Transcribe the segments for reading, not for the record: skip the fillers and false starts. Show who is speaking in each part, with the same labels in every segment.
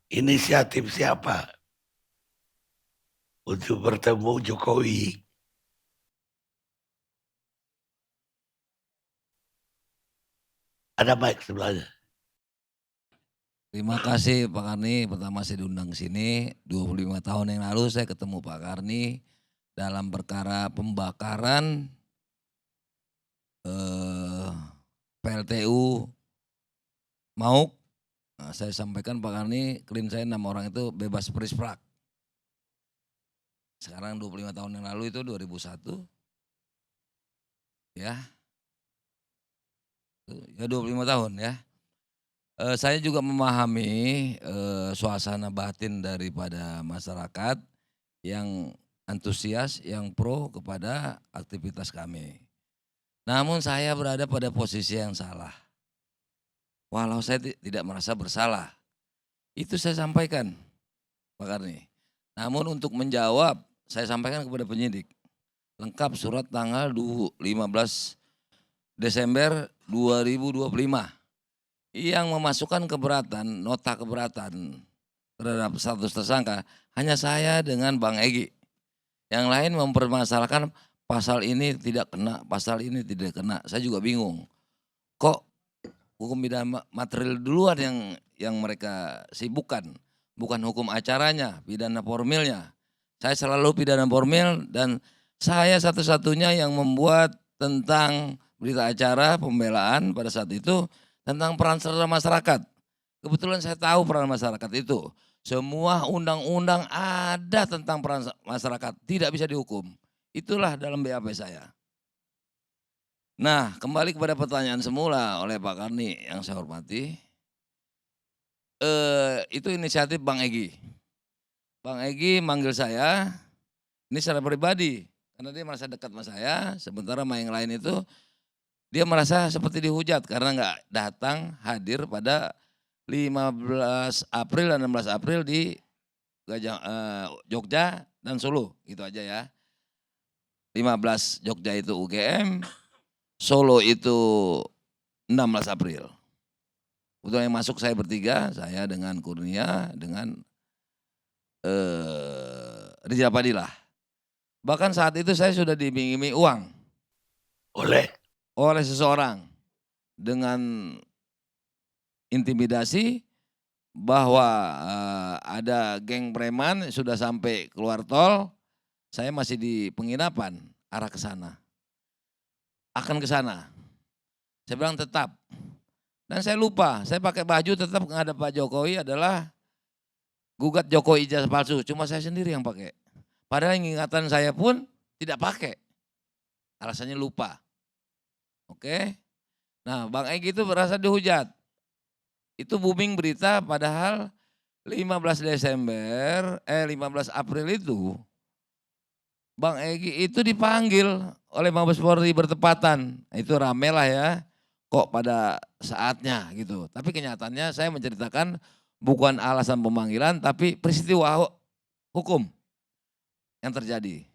Speaker 1: Inisiatif siapa untuk bertemu Jokowi? Ada mic sebelahnya.
Speaker 2: Terima kasih Pak Karni, pertama saya diundang ke sini, 25 tahun yang lalu saya ketemu Pak Karni dalam perkara pembakaran eh, PLTU Mauk. Nah, saya sampaikan Pak Karni, klien saya 6 orang itu bebas prisprak. Sekarang 25 tahun yang lalu itu 2001, ya, ya 25 tahun ya. Saya juga memahami suasana batin daripada masyarakat yang antusias, yang pro kepada aktivitas kami. Namun saya berada pada posisi yang salah. Walau saya tidak merasa bersalah. Itu saya sampaikan, Pak Karni. Namun untuk menjawab, saya sampaikan kepada penyidik. Lengkap surat tanggal 15 Desember 2025 yang memasukkan keberatan, nota keberatan terhadap status tersangka hanya saya dengan Bang Egy. Yang lain mempermasalahkan pasal ini tidak kena, pasal ini tidak kena. Saya juga bingung. Kok hukum pidana material duluan yang mereka sibukkan, bukan hukum acaranya, pidana formilnya. Saya selalu pidana formil dan saya satu-satunya yang membuat tentang berita acara pembelaan pada saat itu tentang peran serta masyarakat. Kebetulan saya tahu peran masyarakat itu. Semua undang-undang ada tentang peran masyarakat, tidak bisa dihukum. Itulah dalam BAP saya. Nah, kembali kepada pertanyaan semula oleh Pak Karni yang saya hormati. Itu inisiatif Bang Egy. Bang Egy manggil saya, ini secara pribadi, karena dia merasa dekat sama saya, sementara sama yang lain itu dia merasa seperti dihujat karena nggak datang hadir pada 15 April dan 16 April di Jogja dan Solo, gitu aja ya. 15 Jogja itu UGM, Solo itu 16 April. Kebetulan yang masuk saya bertiga, saya dengan Kurnia, dengan Rizal Padilah. Bahkan saat itu saya sudah diiming-iming uang
Speaker 1: Oleh
Speaker 2: oleh seseorang dengan intimidasi bahwa ada geng preman sudah sampai keluar tol, saya masih di penginapan arah ke sana. Akan ke sana. Saya bilang tetap. Dan saya lupa, saya pakai baju tetap menghadap Pak Jokowi adalah gugat Jokowi ijazah palsu, cuma saya sendiri yang pakai. Padahal ingatan saya pun tidak pakai. Alasannya lupa. Oke. Nah, Bang Egy itu berasa dihujat. Itu booming berita padahal 15 April itu Bang Egy itu dipanggil oleh Mabes Polri bertepatan. Itu rame lah ya, kok pada saatnya gitu. Tapi kenyataannya saya menceritakan bukan alasan pemanggilan tapi peristiwa hukum yang terjadi.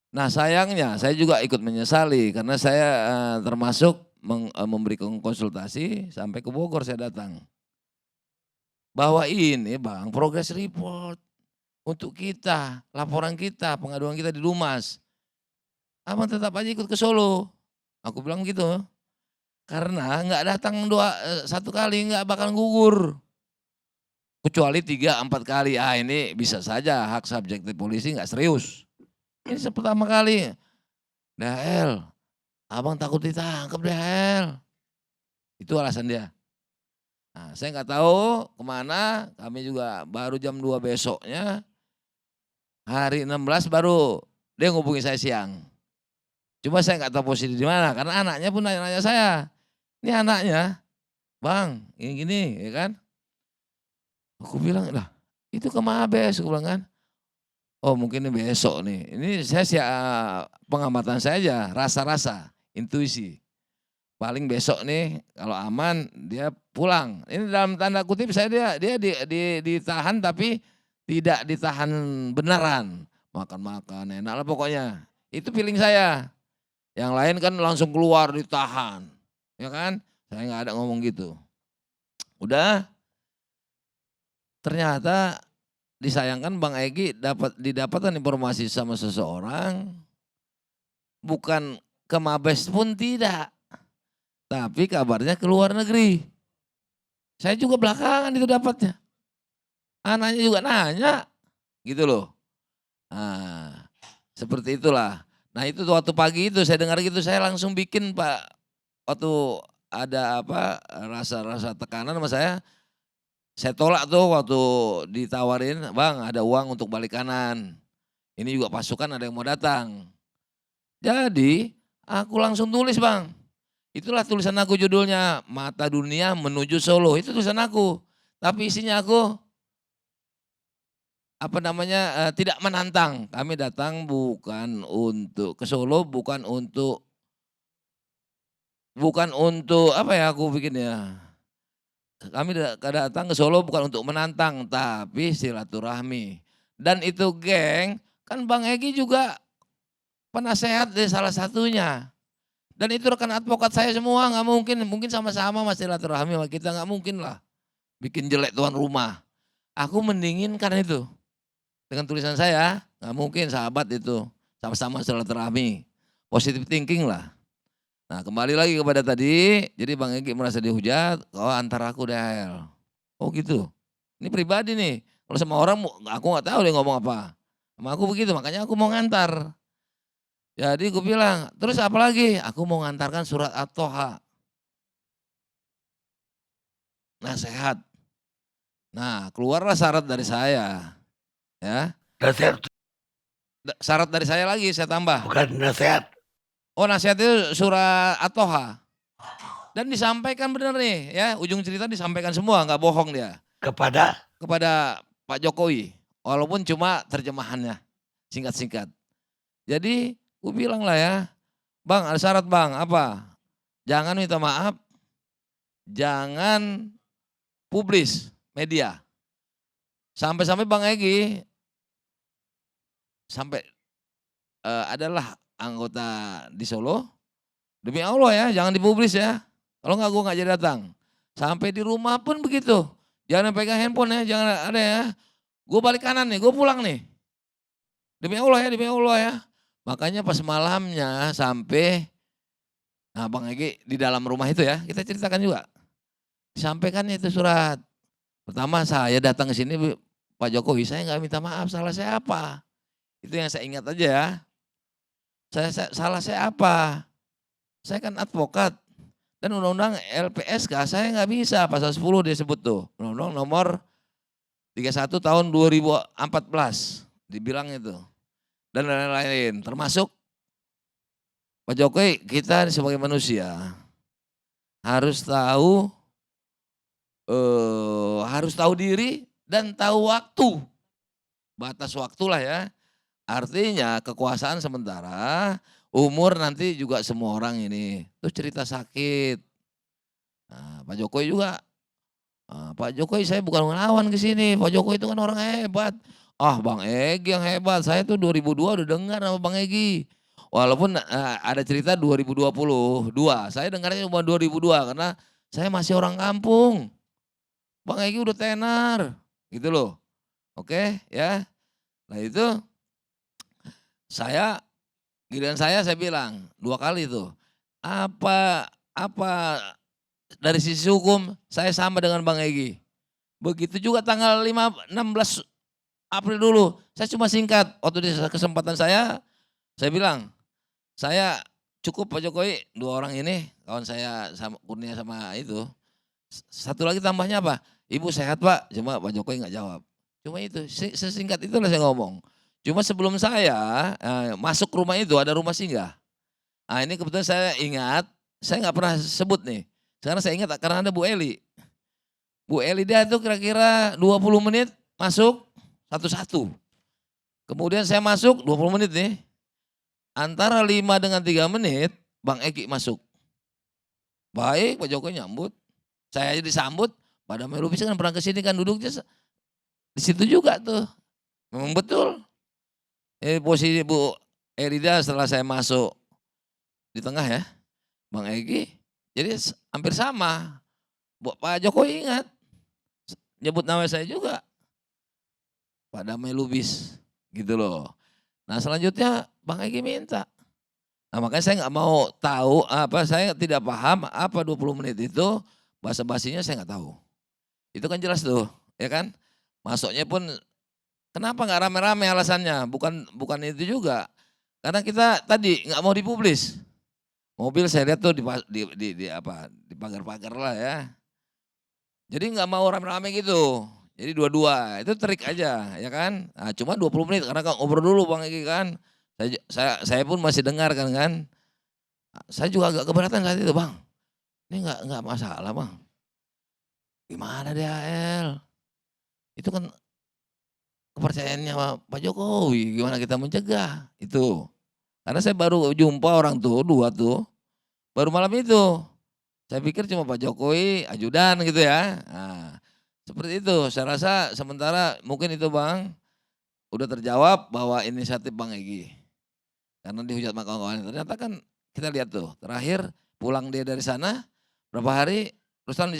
Speaker 2: Nah sayangnya saya juga ikut menyesali karena saya termasuk memberikan konsultasi sampai ke Bogor saya datang. Bahwa ini Bang progress report untuk kita, laporan kita, pengaduan kita di Dumas. Abang tetap aja ikut ke Solo. Aku bilang gitu. Karena nggak datang satu kali nggak bakal gugur. Kecuali 3, 4 kali. Ah ini bisa saja hak subjektif polisi nggak serius. Ini pertama kali. Dael, abang takut ditangkap Dael. Itu alasan dia. Nah, saya nggak tahu kemana. Kami juga baru jam 2 besoknya. Hari 16 baru dia ngubungi saya siang. Cuma saya nggak tahu posisi di mana karena anaknya pun nanya-nanya saya. Ini anaknya, Bang, ini gini, ya kan? Aku bilang, lah itu ke Mabes, aku bilang kan. Oh mungkin ini besok nih. Ini saya pengamatan saya aja, rasa-rasa, intuisi. Paling besok nih kalau aman dia pulang. Ini dalam tanda kutip saya dia ditahan tapi tidak ditahan beneran. Makan-makan enak lah pokoknya. Itu feeling saya. Yang lain kan langsung keluar ditahan. Ya kan? Saya nggak ada ngomong gitu. Udah ternyata disayangkan Bang Egy didapatkan informasi sama seseorang, bukan ke Mabes pun tidak, tapi kabarnya ke luar negeri. Saya juga belakangan itu dapatnya. Anaknya juga nanya, gitu loh. Nah, seperti itulah. Nah itu waktu pagi itu saya dengar gitu, saya langsung bikin Pak, waktu ada apa, rasa-rasa tekanan sama saya tolak tuh waktu ditawarin, "Bang ada uang untuk balik kanan, ini juga pasukan ada yang mau datang." Jadi aku langsung tulis Bang, itulah tulisan aku judulnya, Mata Dunia Menuju Solo, itu tulisan aku. Tapi isinya aku, apa namanya, tidak menantang. Kami datang bukan untuk ke Solo, bukan untuk apa ya aku bikin ya, kami datang ke Solo bukan untuk menantang, tapi silaturahmi. Dan itu geng, kan Bang Egy juga penasehat dari salah satunya. Dan itu rekan advokat saya semua, nggak mungkin, mungkin sama-sama mas silaturahmi sama kita, nggak mungkin lah bikin jelek tuan rumah. Aku mendinginkan itu dengan tulisan saya, nggak mungkin sahabat itu, sama-sama silaturahmi, positive thinking lah. Nah kembali lagi kepada tadi, jadi Bang Egy merasa dihujat, "Oh antar aku deh El." Oh gitu, ini pribadi nih, kalau sama orang aku nggak tahu dia ngomong apa. Sama aku begitu, makanya aku mau ngantar. Jadi gue bilang, "Terus apa lagi?" "Aku mau ngantarkan surat At-Toha, nasehat." Nah keluarlah syarat dari saya, ya.
Speaker 1: Nasihat
Speaker 2: Syarat dari saya lagi saya tambah.
Speaker 1: bukan nasihat.
Speaker 2: Oh nasihat itu surat At-Toha. Dan disampaikan bener nih ya, ujung cerita disampaikan semua, nggak bohong dia.
Speaker 1: Kepada
Speaker 2: Kepada Pak Jokowi, walaupun cuma terjemahannya, singkat-singkat. Jadi gue bilang lah ya, "Bang ada syarat Bang, apa? Jangan minta maaf, jangan publis media." Sampai-sampai Bang Egy sampai adalah anggota di Solo, "Demi Allah ya jangan dipublis ya, kalau enggak gue nggak jadi datang." Sampai di rumah pun begitu, "Jangan pegang handphone ya, jangan ada ya. Gue balik kanan nih, gue pulang nih. Demi Allah ya, demi Allah ya." Makanya pas malamnya sampai, nah Bang Egy di dalam rumah itu ya, kita ceritakan juga. Disampaikan itu surat. Pertama saya datang ke sini Pak Jokowi, saya nggak minta maaf, salah saya apa? Itu yang saya ingat aja ya. Salah saya apa? Saya kan advokat dan undang-undang LPSK saya nggak bisa, pasal 10 dia sebut tuh. Undang-undang nomor 31 tahun 2014 dibilang itu. Dan lain-lain, termasuk Pak Jokowi, kita sebagai manusia harus tahu diri dan tahu waktu. Batas waktulah ya. Artinya kekuasaan sementara, umur nanti juga semua orang ini. Terus cerita sakit. Nah, Pak Jokowi juga, "Pak Jokowi saya bukan melawan ke sini, Pak Jokowi itu kan orang hebat." Ah Bang Egy yang hebat, saya tuh 2002 udah dengar sama Bang Egy. Walaupun ada cerita 2022, saya dengarnya cuma 2002 karena saya masih orang kampung. Bang Egy udah tenar, gitu loh. Oke ya. Nah itu saya, giliran saya bilang 2 kali tuh, apa apa dari sisi hukum saya sama dengan Bang Egy. Begitu juga tanggal 16 April dulu, saya cuma singkat, waktu di kesempatan saya bilang, "Saya cukup Pak Jokowi 2 orang ini, kawan saya sama Kurnia sama itu, satu lagi tambahnya apa? Ibu sehat Pak?" Cuma Pak Jokowi nggak jawab. Cuma itu, sesingkat itulah saya ngomong. Cuma sebelum saya masuk rumah itu ada rumah singgah. Ah ini kebetulan saya ingat, saya nggak pernah sebut nih. Sekarang saya ingat karena ada Bu Eli. Bu Eli dia tuh kira-kira 20 menit masuk satu-satu. Kemudian saya masuk 20 menit nih. Antara 5 dengan 3 menit Bang Egy masuk. Baik Pak Jokowi nyambut. Saya aja disambut, pada Lubis kan pernah ke sini kan duduknya di situ juga tuh. Memang betul. Posisi Bu Elida setelah saya masuk di tengah ya, Bang Egy. Jadi hampir sama. Pak Jokowi ingat, nyebut nama saya juga. Pak Damai Lubis, gitu loh. Nah selanjutnya Bang Egy minta. Nah makanya saya nggak mau tahu, saya tidak paham apa 20 menit itu, bahasa basinya saya nggak tahu. Itu kan jelas tuh, ya kan. Masuknya pun kenapa nggak rame-rame alasannya, bukan itu juga. Karena kita tadi nggak mau dipublis. Mobil saya lihat tuh di pagar-pagar lah ya. Jadi nggak mau rame-rame gitu. Jadi dua-dua, itu trik aja ya kan. Nah, cuma 20 menit karena kan ngobrol dulu Bang Egy kan. Saya pun masih dengar kan. Saya juga agak keberatan saat itu, Bang. Ini nggak masalah, Bang. Gimana DHL? Itu kan kepercayaannya Pak Jokowi, gimana kita mencegah itu. Karena saya baru jumpa orang tuh, dua tuh, baru malam itu. Saya pikir cuma Pak Jokowi, ajudan gitu ya. Nah, seperti itu, saya rasa sementara mungkin itu Bang, udah terjawab bahwa inisiatif Bang Egy. Karena dihujat sama kawan-kawan, ternyata kan kita lihat tuh, terakhir pulang dia dari sana, berapa hari, terus kan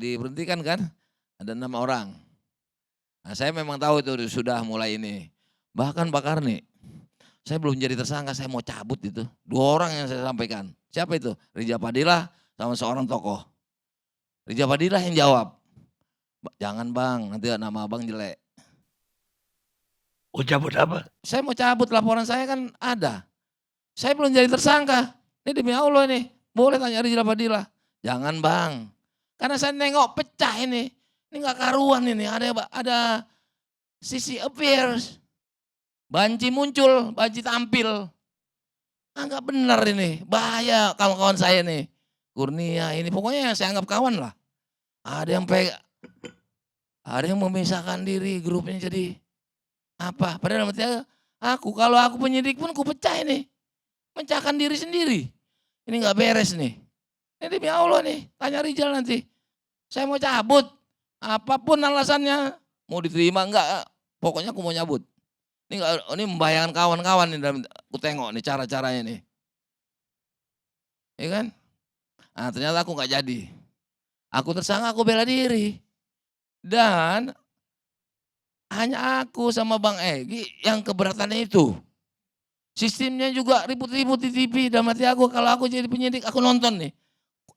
Speaker 2: diberhentikan kan, ada 6 orang. Nah saya memang tahu itu sudah mulai ini. Bahkan Pak Karni, saya belum jadi tersangka, saya mau cabut itu. 2 orang yang saya sampaikan. Siapa itu? Rija Padilla sama seorang tokoh. Rija Padilla yang jawab, jangan Bang, nanti nama Abang jelek.
Speaker 1: Mau cabut apa?
Speaker 2: Saya mau cabut, laporan saya kan ada. Saya belum jadi tersangka. Ini demi Allah nih, boleh tanya Rija Padilla. Jangan Bang, karena saya nengok pecah ini. Ini gak karuan ini, ada sisi appears. Banci muncul, banci tampil. Gak benar ini, bahaya kawan-kawan saya nih. Kurnia ini, pokoknya yang saya anggap kawan lah. Ada yang memisahkan diri, grupnya jadi apa. Padahal kalau aku penyidik pun aku pecah ini. Mencahkan diri sendiri. Ini gak beres nih. Ini demi Allah nih, tanya Rijal nanti. Saya mau cabut. Apapun alasannya, mau diterima enggak, pokoknya aku mau nyabut. Ini membayangkan kawan-kawan nih dalam aku tengok nih cara-caranya nih. Iya kan? Nah ternyata aku nggak jadi. Aku tersangka, aku bela diri. Dan hanya aku sama Bang Egy yang keberatannya itu. Sistemnya juga ribut-ribut di TV, dalam hati aku kalau aku jadi penyidik aku nonton nih.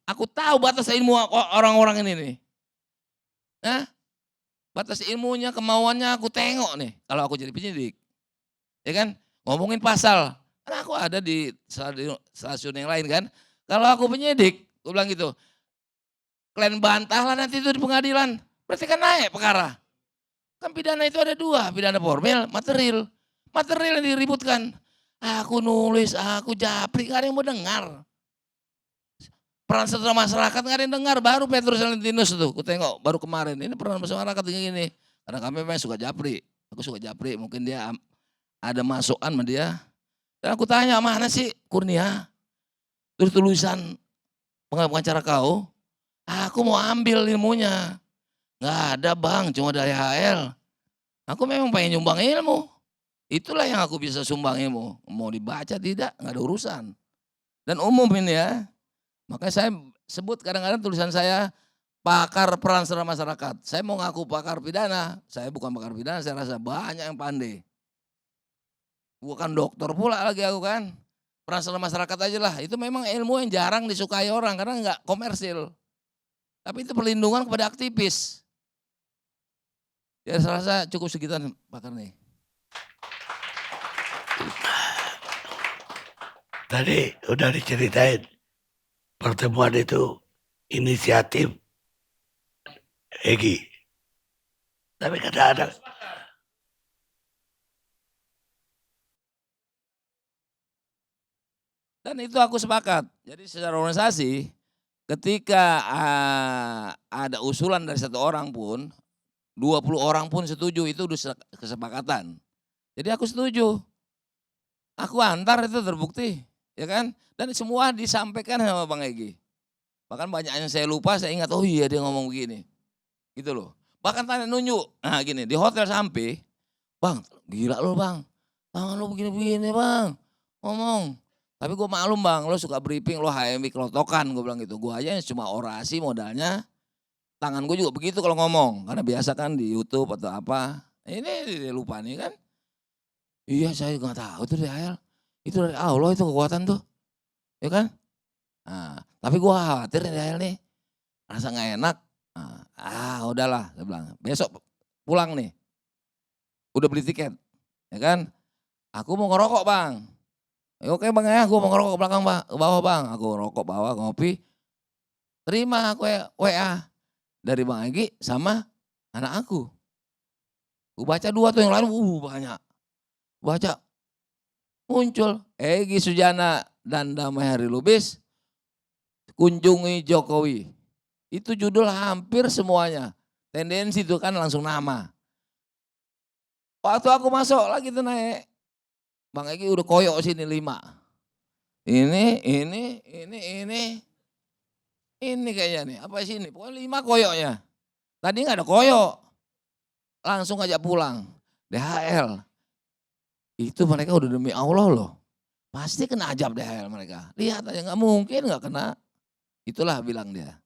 Speaker 2: Aku tahu batas ilmu orang-orang ini nih. Nah, batas ilmunya, kemauannya aku tengok nih kalau aku jadi penyidik. Ya kan? Ngomongin pasal. Karena aku ada di stasiun yang lain kan. Kalau aku penyidik, aku bilang gitu. Kalian bantahlah nanti itu di pengadilan. Berarti kan naik perkara. Kan pidana itu ada 2, pidana formil, material. Material yang diributkan. Aku nulis, aku japri, gak ada yang mau dengar. Peran serta masyarakat gak ada yang dengar, baru Petrus Valentinus tuh, aku tengok baru kemarin, ini peran masyarakat gini. Karena kami memang suka japri, aku suka japri, mungkin dia ada masukan sama dia. Dan aku tanya, mana sih Kurnia? Terus tulisan pengacara kau, aku mau ambil ilmunya. Gak ada Bang, cuma dari HL. Aku memang pengen nyumbang ilmu. Itulah yang aku bisa sumbang ilmu. Mau dibaca tidak, gak ada urusan. Dan umum ini ya. Makanya saya sebut kadang-kadang tulisan saya pakar peran serta masyarakat. Saya mau ngaku pakar pidana, saya bukan pakar pidana, saya rasa banyak yang pandai. Bukan dokter pula lagi aku kan. Peran serta masyarakat aja lah, itu memang ilmu yang jarang disukai orang karena enggak komersil. Tapi itu perlindungan kepada aktivis. Ya saya rasa cukup segitu Pak Karni.
Speaker 1: Tadi udah diceritain. Pertemuan itu inisiatif Egy. Tapi kadang-kadang
Speaker 2: dan itu aku sepakat. Jadi secara organisasi ketika ada usulan dari 1 orang pun, 20 orang pun setuju, itu udah kesepakatan. Jadi aku setuju. Aku antar itu terbukti, ya kan? Dan semua disampaikan sama Bang Egy. Bahkan banyak yang saya lupa, saya ingat, oh iya dia ngomong begini. Gitu loh. Bahkan tanya nunjuk, nah gini, di hotel sampai, Bang, gila lo Bang, tangan lo begini-begini Bang, ngomong. Tapi gue maklum Bang, lo suka briefing, lo HMI kelotokan, gue bilang gitu. Gue aja cuma orasi modalnya, tangan gue juga begitu kalau ngomong. Karena biasa kan di YouTube atau apa, Ini dia lupa nih kan. Iya saya nggak tahu tuh DHL. Itu dari Allah itu kekuatan tuh. Ya kan? Nah, tapi gua khawatir nih DHL nih. Rasa nggak enak. Udahlah saya bilang. Besok pulang nih. Udah beli tiket. Ya kan? Aku mau ngerokok bang. Ya, oke bang ya, gue mau ngerokok ke belakang bang, ke bawah bang. Aku ngerokok bawah, ngopi. Terima aku WA dari Bang Egy sama anak aku. Gue baca 2 tuh, yang lain banyak. Baca, muncul Egy Sujana dan Damai Hari Lubis kunjungi Jokowi. Itu judul hampir semuanya. Tendensi itu kan langsung nama. Waktu aku masuk lagi tuh naik, Bang Egy udah koyok sini 5. Ini kayaknya nih, apa sini? Pokoknya 5 koyoknya. Tadi nggak ada koyok, langsung ajak pulang. DHL, itu mereka udah demi Allah loh. Pasti kena ajab DHL mereka. Lihat aja nggak mungkin nggak kena. Itulah bilang dia.